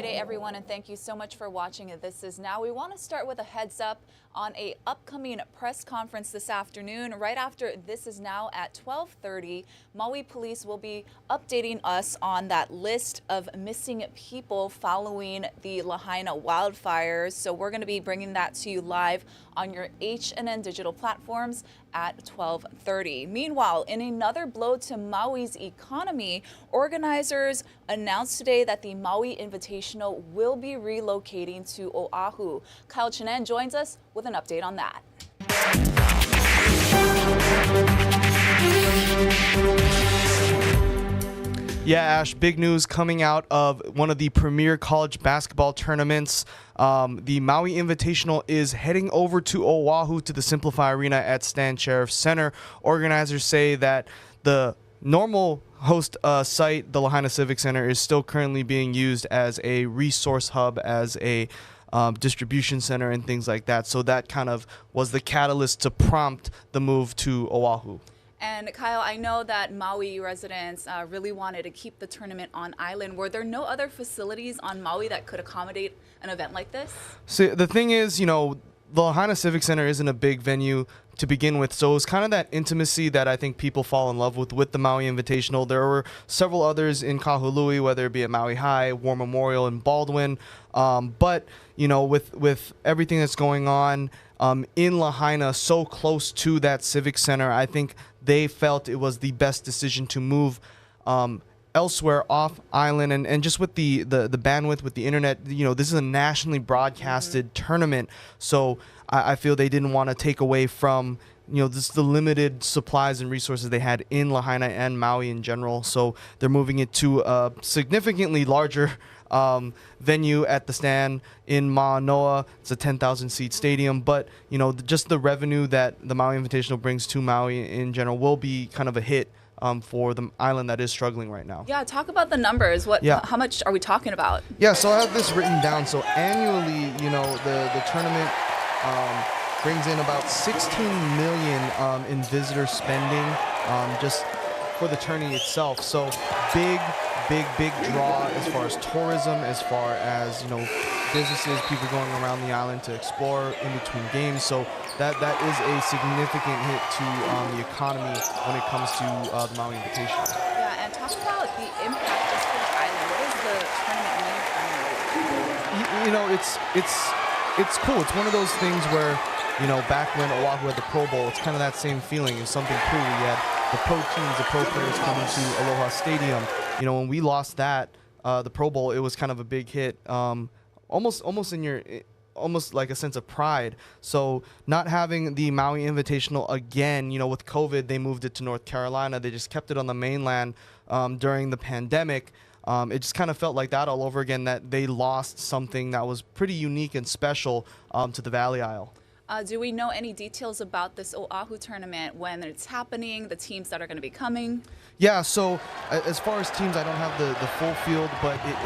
Friday, everyone, and thank you so much for watching This Is Now. We want to start with a heads up on a upcoming press conference this afternoon. Right after This Is Now at 12:30, Maui police will be updating us on that list of missing people following the Lahaina wildfires. So we're going to be bringing that to you live on your H&N digital platforms at 12:30. Meanwhile, in another blow to Maui's economy, organizers announced today that the Maui Invitational will be relocating to Oahu. Kyle Chinen joins us with an update on that. Yeah, Ash, big news coming out of one of the premier college basketball tournaments. The Maui Invitational is heading over to Oahu to the Simplify Arena at Stan Sheriff Center. Organizers say that the normal host site, the Lahaina Civic Center, is still currently being used as a resource hub, as a distribution center and things like that. So that kind of was the catalyst to prompt the move to Oahu. And Kyle, I know that Maui residents really wanted to keep the tournament on island. Were there no other facilities on Maui that could accommodate an event like this? So the thing is, you know, the Lahaina Civic Center isn't a big venue to begin with, so it was kind of that intimacy that I think people fall in love with the Maui Invitational. There were several others in Kahului, whether it be at Maui High, War Memorial, and Baldwin. But you know, with everything that's going on in Lahaina, so close to that Civic Center, I think they felt it was the best decision to move elsewhere off island, and just with the bandwidth with the internet, you know, this is a nationally broadcasted tournament, so I feel they didn't want to take away from, you know, the limited supplies and resources they had in Lahaina and Maui in general. So they're moving it to a significantly larger venue at the Stand in Manoa. It's a 10,000 seat stadium, but you know, just the revenue that the Maui Invitational brings to Maui in general will be kind of a hit for the island that is struggling right now. Yeah, talk about the numbers. How much are we talking about? Yeah, so I have this written down. So annually, you know, the tournament brings in about 16 million in visitor spending just for the tourney itself. So big draw as far as tourism, as far as, you know, businesses, people going around the island to explore in between games. So that is a significant hit to the economy when it comes to the Maui Invitational. Yeah, and talk about the impact just for the island. What does the tournament mean for Maui? You know, it's cool. It's one of those things where, you know, back when Oahu had the Pro Bowl, it's kind of that same feeling. It's something cool. We had the pro teams, the pro players coming to Aloha Stadium. You know, when we lost that, the Pro Bowl, it was kind of a big hit. Almost like a sense of pride. So not having the Maui Invitational again, you know, with COVID, they moved it to North Carolina. They just kept it on the mainland during the pandemic. It just kind of felt like that all over again, that they lost something that was pretty unique and special to the Valley Isle. Do we know any details about this Oahu tournament, when it's happening, the teams that are going to be coming? Yeah, so as far as teams, I don't have the full field, but it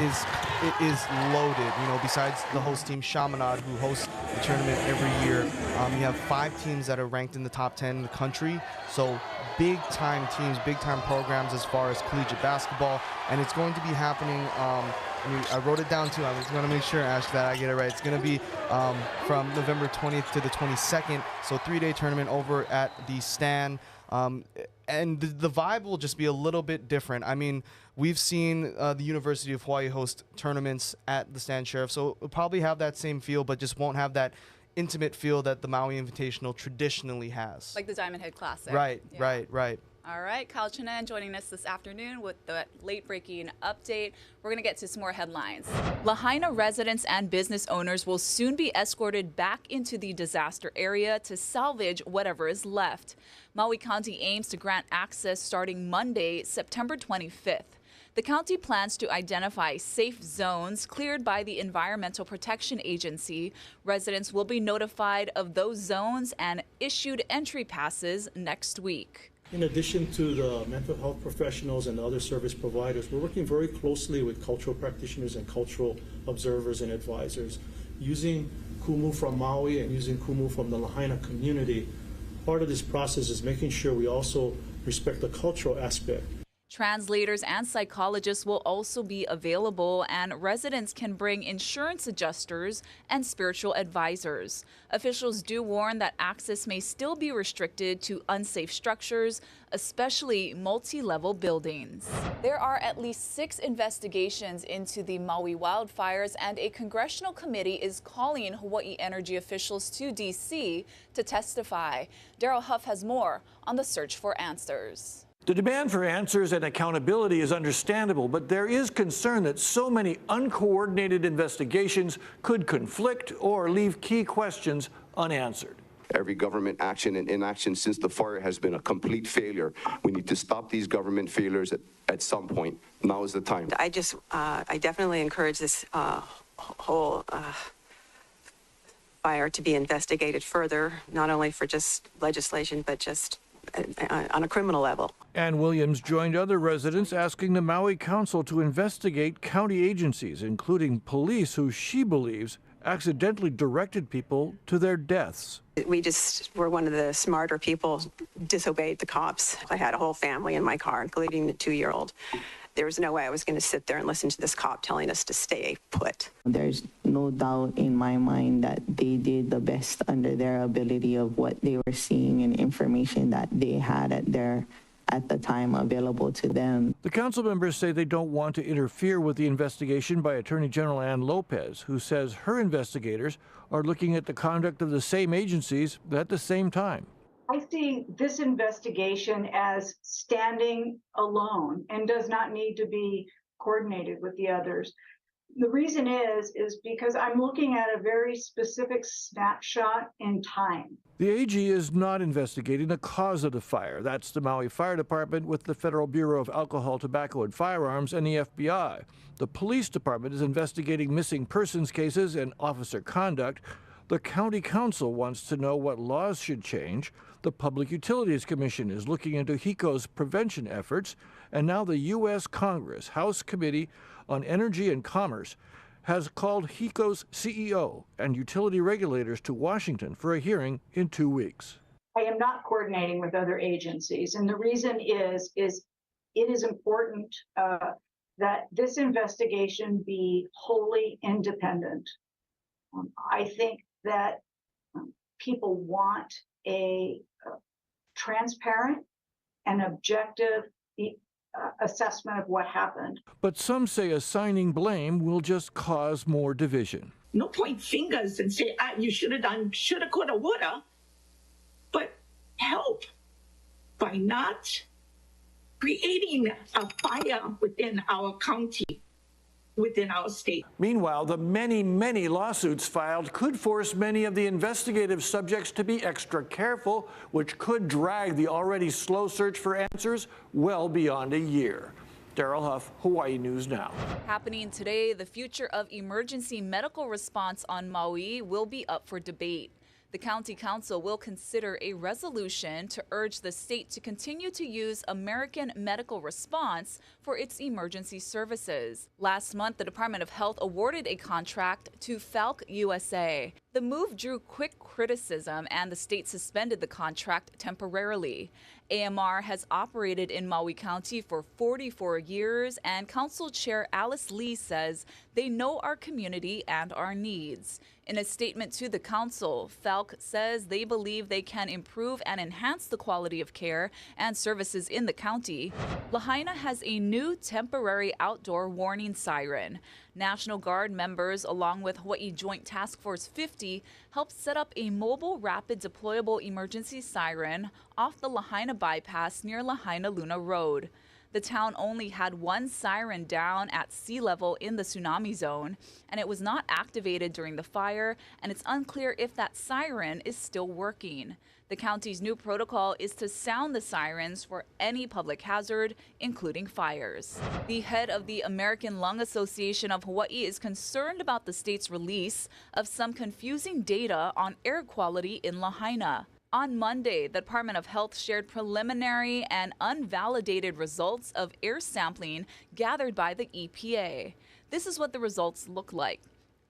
is loaded. You know, besides the host team, Chaminade, who hosts the tournament every year, you have 5 teams that are ranked in the top 10 in the country. So big-time teams, big-time programs as far as collegiate basketball, and it's going to be happening. I wrote it down too. I was going to make sure, Ash, that I get it right. It's going to be from November 20th to the 22nd, so 3-day tournament over at the Stand. And the vibe will just be a little bit different. I mean, we've seen the University of Hawaii host tournaments at the Stand Sheriff, so it'll probably have that same feel, but just won't have that intimate feel that the Maui Invitational traditionally has. Like the Diamond Head Classic. Right, yeah. right. All right, Kyle Chinen joining us this afternoon with the late-breaking update. We're going to get to some more headlines. Lahaina residents and business owners will soon be escorted back into the disaster area to salvage whatever is left. Maui County aims to grant access starting Monday, September 25th. The county plans to identify safe zones cleared by the Environmental Protection Agency. Residents will be notified of those zones and issued entry passes next week. In addition to the mental health professionals and the other service providers, we're working very closely with cultural practitioners and cultural observers and advisors. Using kumu from Maui and using kumu from the Lahaina community, part of this process is making sure we also respect the cultural aspect. Translators and psychologists will also be available, and residents can bring insurance adjusters and spiritual advisors. Officials do warn that access may still be restricted to unsafe structures, especially multi-level buildings. There are at least 6 investigations into the Maui wildfires, and a congressional committee is calling Hawaii energy officials to D.C. to testify. Daryl Huff has more on the search for answers. The demand for answers and accountability is understandable, but there is concern that so many uncoordinated investigations could conflict or leave key questions unanswered. Every government action and inaction since the fire has been a complete failure. We need to stop these government failures at some point. Now is the time. I definitely encourage this whole fire to be investigated further, not only for just legislation, but just on a criminal level. Ann Williams joined other residents asking the Maui Council to investigate county agencies, including police who she believes accidentally directed people to their deaths. We just were one of the smarter people, disobeyed the cops. I had a whole family in my car, including the 2-year-old. There was no way I was going to sit there and listen to this cop telling us to stay put. There's no doubt in my mind that they did the best under their ability of what they were seeing and information that they had at the time available to them. The council members say they don't want to interfere with the investigation by Attorney General Ann Lopez, who says her investigators are looking at the conduct of the same agencies at the same time. I see this investigation as standing alone and does not need to be coordinated with the others. The reason is because I'm looking at a very specific snapshot in time. The AG is not investigating the cause of the fire. That's the Maui Fire Department with the Federal Bureau of Alcohol, Tobacco, and Firearms and the FBI. The police department is investigating missing persons cases and officer conduct. The county council wants to know what laws should change. The Public Utilities Commission is looking into HECO's prevention efforts. And now the U.S. Congress House Committee on Energy and Commerce has called HECO's CEO and utility regulators to Washington for a hearing in 2 weeks. I am not coordinating with other agencies, and the reason is it is important that this investigation be wholly independent. I think that people want a transparent and objective assessment of what happened. But some say assigning blame will just cause more division. No point fingers and say, you should have done, shoulda, coulda, woulda, but help by not creating a fire within our county, within our state. Meanwhile, the many, many lawsuits filed could force many of the investigative subjects to be extra careful, which could drag the already slow search for answers well beyond a year. Daryl Huff, Hawaii News Now. Happening today, the future of emergency medical response on Maui will be up for debate. The County Council will consider a resolution to urge the state to continue to use American Medical Response for its emergency services. Last month, the Department of Health awarded a contract to Falck USA. The move drew quick criticism, and the state suspended the contract temporarily. AMR has operated in Maui County for 44 years, and Council Chair Alice Lee says they know our community and our needs. In a statement to the council, Falck says they believe they can improve and enhance the quality of care and services in the county. Lahaina has a new temporary outdoor warning siren. National Guard members, along with Hawaii Joint Task Force 50, helped set up a mobile rapid deployable emergency siren off the Lahaina bypass near Lahaina Luna Road. The town only had one siren down at sea level in the tsunami zone, and it was not activated during the fire, and it's unclear if that siren is still working. The county's new protocol is to sound the sirens for any public hazard, including fires. The head of the American Lung Association of Hawaii is concerned about the state's release of some confusing data on air quality in Lahaina. On Monday, the Department of Health shared preliminary and unvalidated results of air sampling gathered by the EPA. This is what the results look like.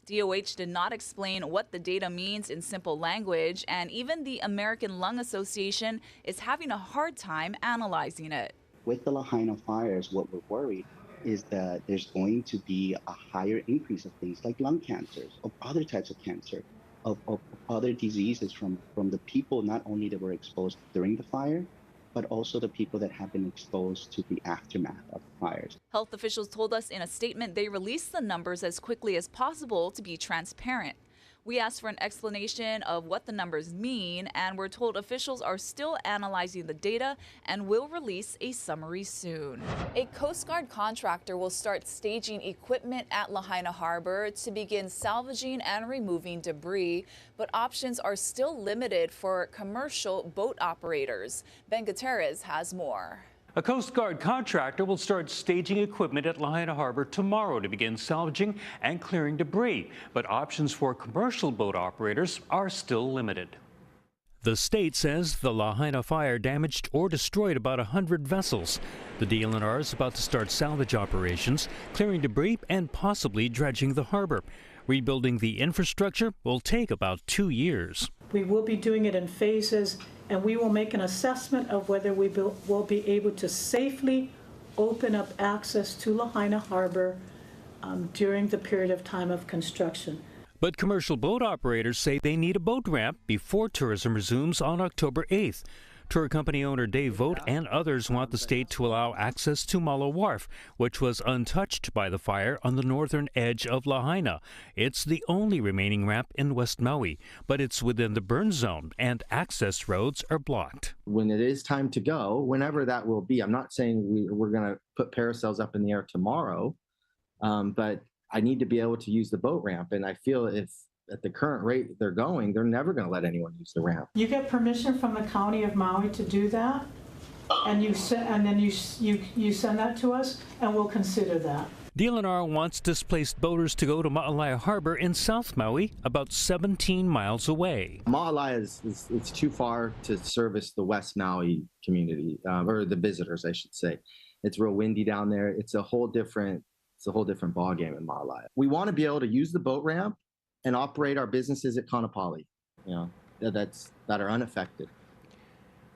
DOH did not explain what the data means in simple language, and even the American Lung Association is having a hard time analyzing it. With the Lahaina fires, what we're worried is that there's going to be a higher increase of things like lung cancers, of other types of cancer, of other diseases from the people not only that were exposed during the fire, but also the people that have been exposed to the aftermath of the fires. Health officials told us in a statement they released the numbers as quickly as possible to be transparent. We asked for an explanation of what the numbers mean, and we're told officials are still analyzing the data and will release a summary soon. A Coast Guard contractor will start staging equipment at Lahaina Harbor to begin salvaging and removing debris, but options are still limited for commercial boat operators. Ben Gutierrez has more. A Coast Guard contractor will start staging equipment at Lahaina Harbor tomorrow to begin salvaging and clearing debris, but options for commercial boat operators are still limited. The state says the Lahaina fire damaged or destroyed about 100 vessels. The DLNR is about to start salvage operations, clearing debris and possibly dredging the harbor. Rebuilding the infrastructure will take about 2 years. We will be doing it in phases, and we will make an assessment of whether we will be able to safely open up access to Lahaina Harbor during the period of time of construction. But commercial boat operators say they need a boat ramp before tourism resumes on October 8th. Tour company owner Dave Vogt and others want the state to allow access to Malo Wharf, which was untouched by the fire on the northern edge of Lahaina. It's the only remaining ramp in West Maui, but it's within the burn zone and access roads are blocked. When it is time to go, whenever that will be, I'm not saying we're going to put parasails up in the air tomorrow, but I need to be able to use the boat ramp, and I feel if at the current rate they're going, they're never going to let anyone use the ramp. You get permission from the County of Maui to do that, and then you send that to us, and we'll consider that. DLNR wants displaced boaters to go to Ma'alai Harbor in South Maui, about 17 miles away. Ma'alai it's too far to service the West Maui community, or the visitors, I should say. It's real windy down there. It's a whole different ballgame in Ma'alai. We want to be able to use the boat ramp and operate our businesses at Kaanapali, that are unaffected.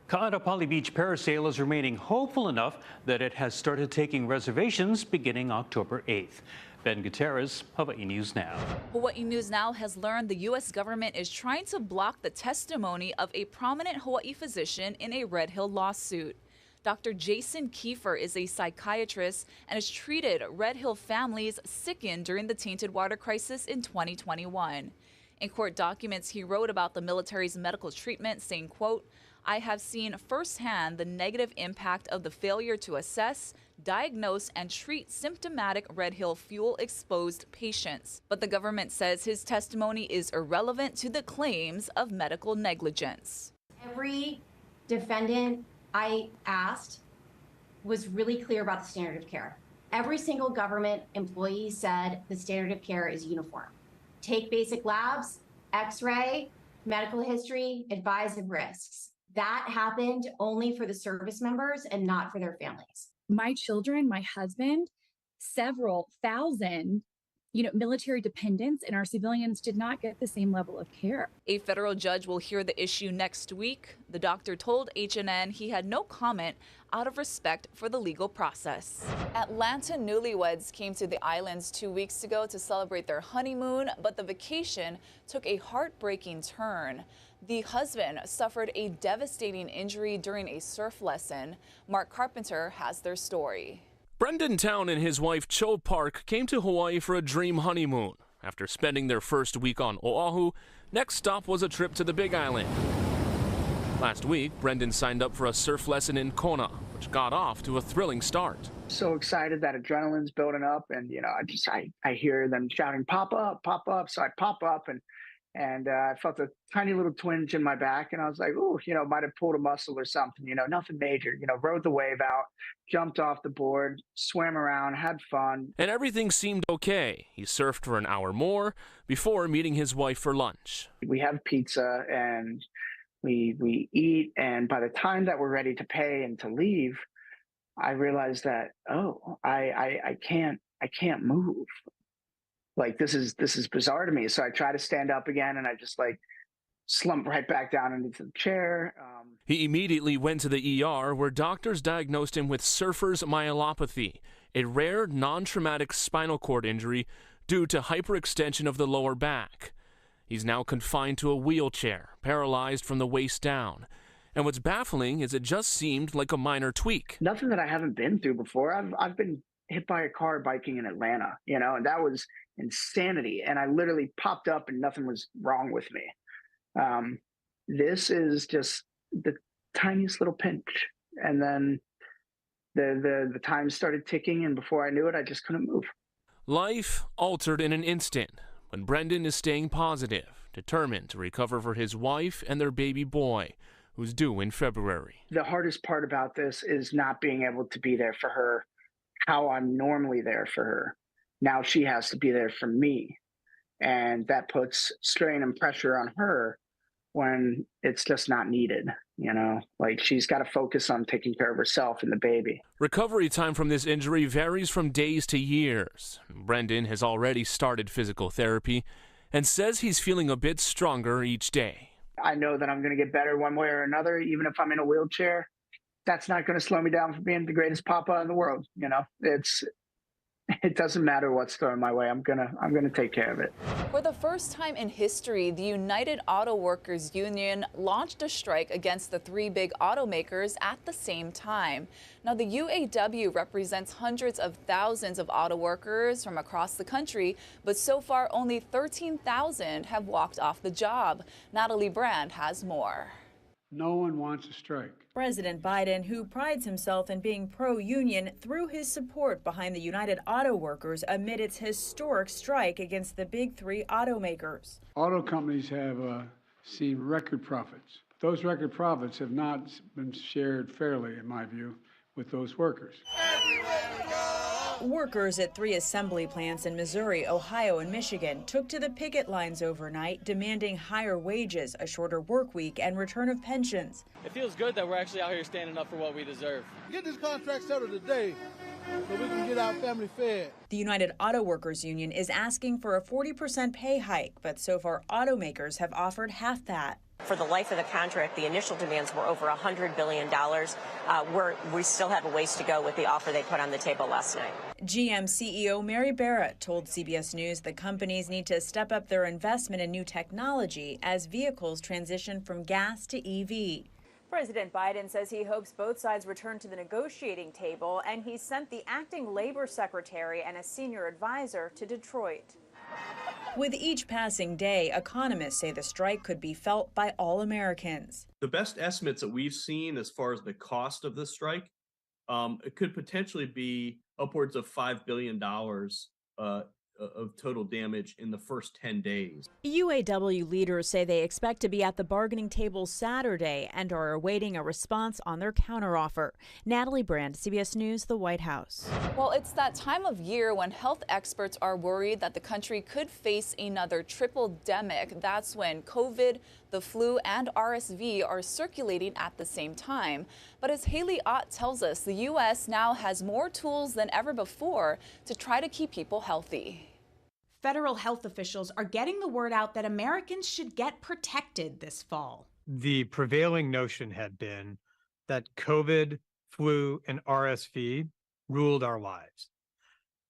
Kaanapali Beach Parasail is remaining hopeful enough that it has started taking reservations beginning October 8th. Ben Gutierrez, Hawaii News Now. Hawaii News Now has learned the U.S. government is trying to block the testimony of a prominent Hawaii physician in a Red Hill lawsuit. Dr. Jason Kiefer is a psychiatrist and has treated Red Hill families sickened during the tainted water crisis in 2021. In court documents, he wrote about the military's medical treatment, saying, quote, "I have seen firsthand the negative impact of the failure to assess, diagnose, and treat symptomatic Red Hill fuel-exposed patients." But the government says his testimony is irrelevant to the claims of medical negligence. Every defendant I asked was really clear about the standard of care. Every single government employee said the standard of care is uniform. Take basic labs, x-ray, medical history, advise of risks. That happened only for the service members and not for their families. My children, my husband, several thousand military dependents and our civilians did not get the same level of care. A federal judge will hear the issue next week. The doctor told HNN he had no comment out of respect for the legal process. Atlanta newlyweds came to the islands 2 weeks ago to celebrate their honeymoon, but the vacation took a heartbreaking turn. The husband suffered a devastating injury during a surf lesson. Mark Carpenter has their story. Brendan Town and his wife Cho Park came to Hawaii for a dream honeymoon. After spending their first week on Oahu, next stop was a trip to the Big Island. Last week, Brendan signed up for a surf lesson in Kona, which got off to a thrilling start. So excited, that adrenaline's building up, and I hear them shouting, "Pop up, pop up." So I pop up, and I felt a tiny little twinge in my back, and I was like, "Ooh, might have pulled a muscle or something." Nothing major. Rode the wave out, jumped off the board, swam around, had fun. And everything seemed okay. He surfed for an hour more before meeting his wife for lunch. We have pizza and we eat, and by the time that we're ready to pay and to leave, I realized that I can't move. Like this is bizarre to me. So I try to stand up again, and I just slumped right back down into the chair. He immediately went to the ER, where doctors diagnosed him with surfer's myelopathy, a rare non-traumatic spinal cord injury due to hyperextension of the lower back. He's now confined to a wheelchair, paralyzed from the waist down. And what's baffling is it just seemed like a minor tweak. Nothing that I haven't been through before. I've been hit by a car biking in Atlanta, and that was insanity. And I literally popped up and nothing was wrong with me. This is just the tiniest little pinch. And then the time started ticking, and before I knew it, I just couldn't move. Life altered in an instant when Brendan is staying positive, determined to recover for his wife and their baby boy, who's due in February. The hardest part about this is not being able to be there for her how I'm normally there for her. Now she has to be there for me. And that puts strain and pressure on her when it's just not needed. Like, she's got to focus on taking care of herself and the baby. Recovery time from this injury varies from days to years. Brendan has already started physical therapy and says he's feeling a bit stronger each day. I know that I'm going to get better one way or another, even if I'm in a wheelchair. That's not going to slow me down from being the greatest papa in the world. It doesn't matter what's thrown my way. I'm gonna take care of it. For the first time in history, the United Auto Workers Union launched a strike against the three big automakers at the same time. Now, the UAW represents hundreds of thousands of auto workers from across the country, but so far only 13,000 have walked off the job. Natalie Brand has more. No one wants a strike. President Biden, who prides himself in being pro-union, threw his support behind the United Auto Workers amid its historic strike against the big three automakers. Auto companies have seen record profits. Those record profits have not been shared fairly, in my view, with those workers. Workers at three assembly plants in Missouri, Ohio, and Michigan took to the picket lines overnight, demanding higher wages, a shorter work week, and return of pensions. It feels good that we're actually out here standing up for what we deserve. Get this contract settled today so we can get our family fed. The United Auto Workers Union is asking for a 40% pay hike, but so far automakers have offered half that. For the life of the contract, the initial demands were over $100 billion. We still have a ways to go with the offer they put on the table last night. GM CEO Mary Barrett told CBS News that companies need to step up their investment in new technology as vehicles transition from gas to EV. President Biden says he hopes both sides return to the negotiating table, and he sent the acting labor secretary and a senior advisor to Detroit. With each passing day, economists say the strike could be felt by all Americans. The best estimates that we've seen as far as the cost of this strike, it could potentially be upwards of $5 billion of total damage in the first 10 days. UAW leaders say they expect to be at the bargaining table Saturday and are awaiting a response on their counteroffer. Natalie Brand, CBS News, the White House. Well, it's that time of year when health experts are worried that the country could face another triple-demic. That's when COVID, the flu, and RSV are circulating at the same time. But as Haley Ott tells us, the U.S. now has more tools than ever before to try to keep people healthy. Federal health officials are getting the word out that Americans should get protected this fall. The prevailing notion had been that COVID, flu, and RSV ruled our lives.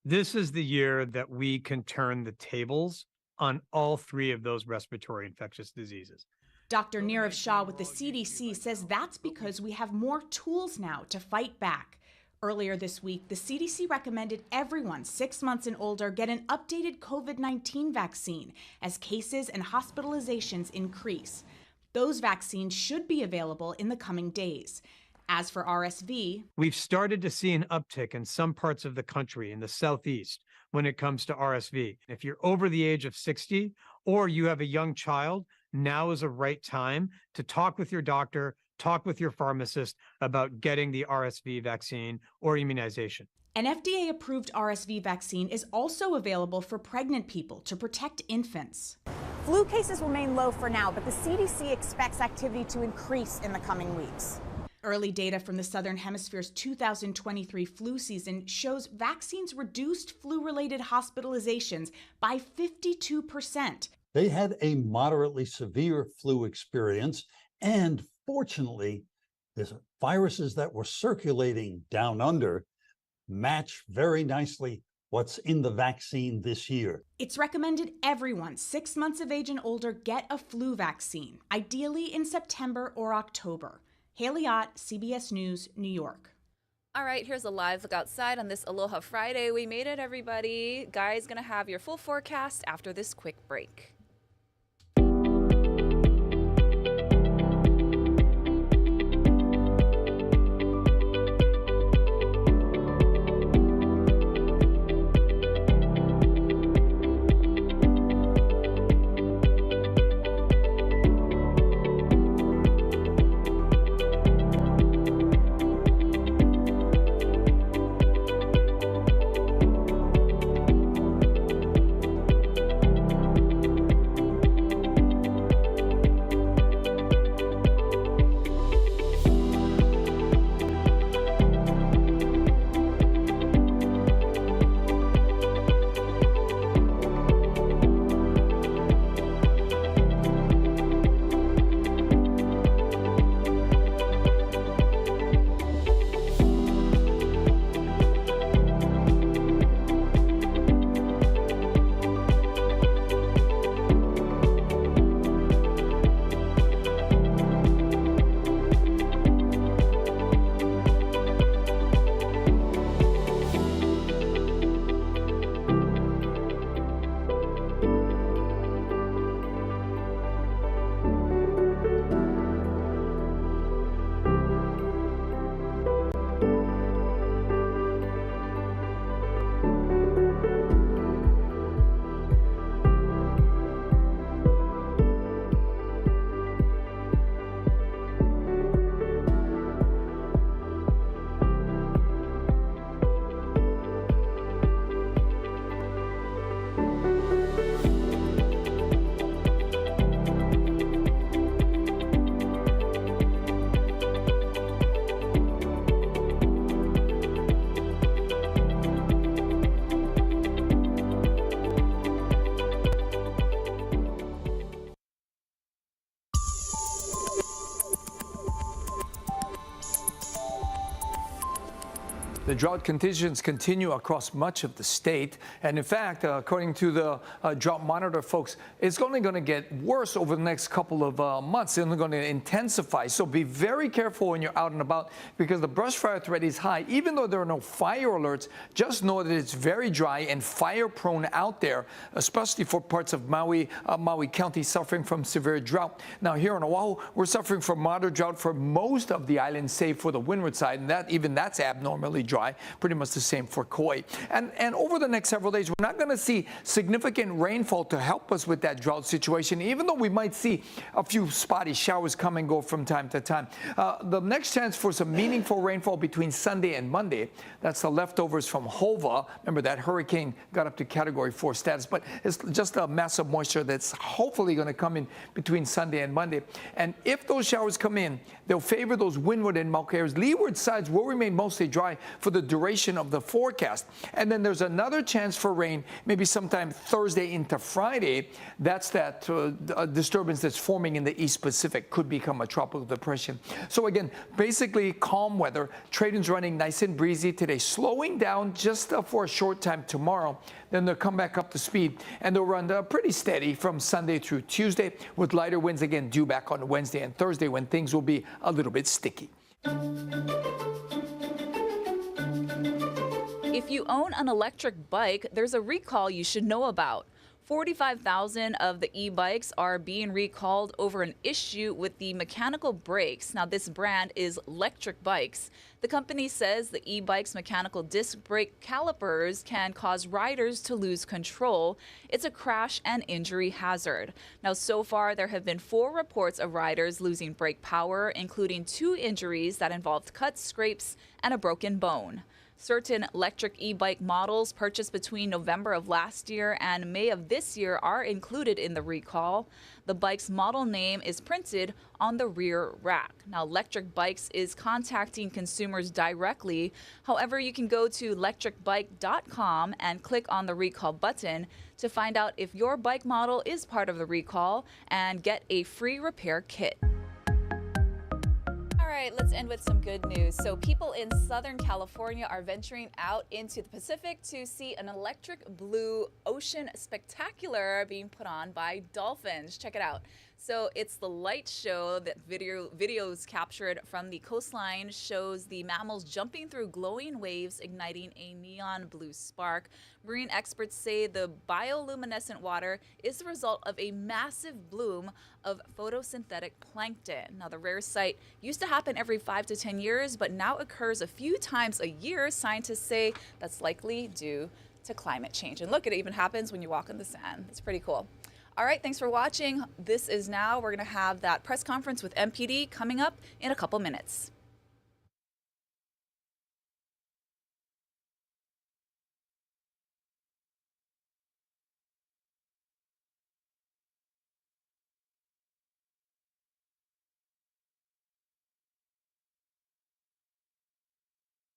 This is the year that we can turn the tables on all three of those respiratory infectious diseases. Dr. Nirav Shah with the CDC says that's because we have more tools now to fight back. Earlier this week, the CDC recommended everyone 6 months and older get an updated COVID-19 vaccine as cases and hospitalizations increase. Those vaccines should be available in the coming days. As for RSV, we've started to see an uptick in some parts of the country in the Southeast when it comes to RSV. If you're over the age of 60 or you have a young child, now is a right time to talk with your doctor, talk with your pharmacist about getting the RSV vaccine or immunization. An FDA-approved RSV vaccine is also available for pregnant people to protect infants. Flu cases remain low for now, but the CDC expects activity to increase in the coming weeks. Early data from the Southern Hemisphere's 2023 flu season shows vaccines reduced flu-related hospitalizations by 52%. They had a moderately severe flu experience, and fortunately, the viruses that were circulating down under match very nicely what's in the vaccine this year. It's recommended everyone 6 months of age and older get a flu vaccine, ideally in September or October. Haley Ott, CBS News, New York. All right, here's a live look outside on this Aloha Friday. We made it, everybody. Guy's going to have your full forecast after this quick break. The drought conditions continue across much of the state. And in fact, according to the drought monitor folks, it's only going to get worse over the next couple of months. It's only going to intensify. So be very careful when you're out and about because the brush fire threat is high. Even though there are no fire alerts, just know that it's very dry and fire prone out there, especially for parts of Maui County suffering from severe drought. Now here on Oahu, we're suffering from moderate drought for most of the island, save for the windward side. And that's abnormally dry. Pretty much the same for Kauai. And over the next several days, we're not going to see significant rainfall to help us with that drought situation, even though we might see a few spotty showers come and go from time to time. The next chance for some meaningful rainfall between Sunday and Monday, that's the leftovers from Hova. Remember that hurricane got up to Category 4 status, but it's just a mass of moisture that's hopefully going to come in between Sunday and Monday. And if those showers come in, they'll favor those windward and Maui areas. Leeward sides will remain mostly dry for the duration of the forecast. And then there's another chance for rain, maybe sometime Thursday into Friday. That's that disturbance that's forming in the East Pacific, could become a tropical depression. So again, basically calm weather. Trading's running nice and breezy today, slowing down just for a short time tomorrow. Then they'll come back up to speed and they'll run pretty steady from Sunday through Tuesday with lighter winds again due back on Wednesday and Thursday when things will be a little bit sticky. If you own an electric bike, there's a recall you should know about. 45,000 of the e-bikes are being recalled over an issue with the mechanical brakes. Now, this brand is Electric Bikes. The company says the e-bike's mechanical disc brake calipers can cause riders to lose control. It's a crash and injury hazard. Now, so far, there have been 4 reports of riders losing brake power, including 2 injuries that involved cuts, scrapes, and a broken bone. Certain electric e-bike models purchased between November of last year and May of this year are included in the recall. The bike's model name is printed on the rear rack. Now, Electric Bikes is contacting consumers directly. However, you can go to electricbike.com and click on the recall button to find out if your bike model is part of the recall and get a free repair kit. All right, let's end with some good news. So people in Southern California are venturing out into the Pacific to see an electric blue ocean spectacular being put on by dolphins. Check it out. So it's the light show that videos captured from the coastline shows the mammals jumping through glowing waves, igniting a neon blue spark. Marine experts say the bioluminescent water is the result of a massive bloom of photosynthetic plankton. Now, the rare sight used to happen every 5 to 10 years, but now occurs a few times a year. Scientists say that's likely due to climate change. And look, it even happens when you walk in the sand. It's pretty cool. All right, thanks for watching. This is Now. We're going to have that press conference with MPD coming up in a couple minutes.